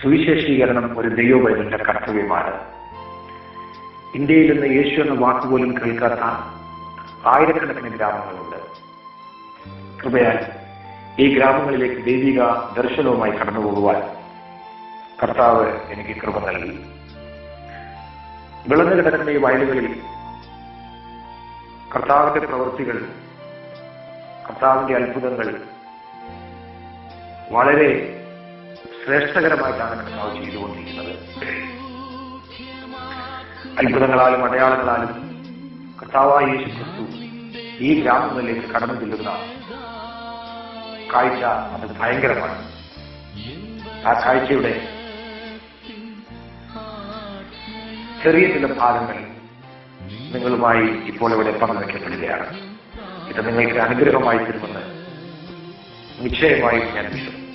സുവിശേഷീകരണം ഒരു ദൈവപൈതലിന്റെ കർത്തവ്യമാണ്. ഇന്ത്യയിൽ നിന്ന് യേശു എന്ന വാക്കുപോലും കേൾക്കാത്ത ആയിരക്കണക്കിന് ഗ്രാമങ്ങളുണ്ട്. കൃപയാൽ ഈ ഗ്രാമങ്ങളിലേക്ക് ദൈവിക ദർശനവുമായി കടന്നു പോകുവാൻ കർത്താവ് എനിക്ക് കൃപ നൽകി. വിളഞ്ഞു കിടക്കുന്ന ഈ വയലുകളിൽ കർത്താവിന്റെ പ്രവൃത്തികൾ, കർത്താവിന്റെ അത്ഭുതങ്ങൾ വളരെ ശ്രേഷ്ഠകരമായിട്ടാണ് കർത്താവ് ചെയ്തുകൊണ്ടിരിക്കുന്നത്. അത്ഭുതങ്ങളാലും അടയാളങ്ങളാലും കർത്താവായ യേശു ക്രിസ്തു ഈ ഗ്രാമങ്ങളിലേക്ക് കടന്നു ചെല്ലുന്ന കാഴ്ച അത് ഭയങ്കരമാണ്. ആ കാഴ്ചയുടെ ചെറിയ ചില ഭാഗങ്ങൾ നിങ്ങളുമായി ഇപ്പോൾ ഇവിടെ പങ്കുവയ്ക്കപ്പെടുകയാണ്. ഇത് നിങ്ങൾക്ക് അനുഗ്രഹമായി തരുമെന്ന് നിശ്ചയമായും ഞാൻ വിശ്വസിക്കുന്നു.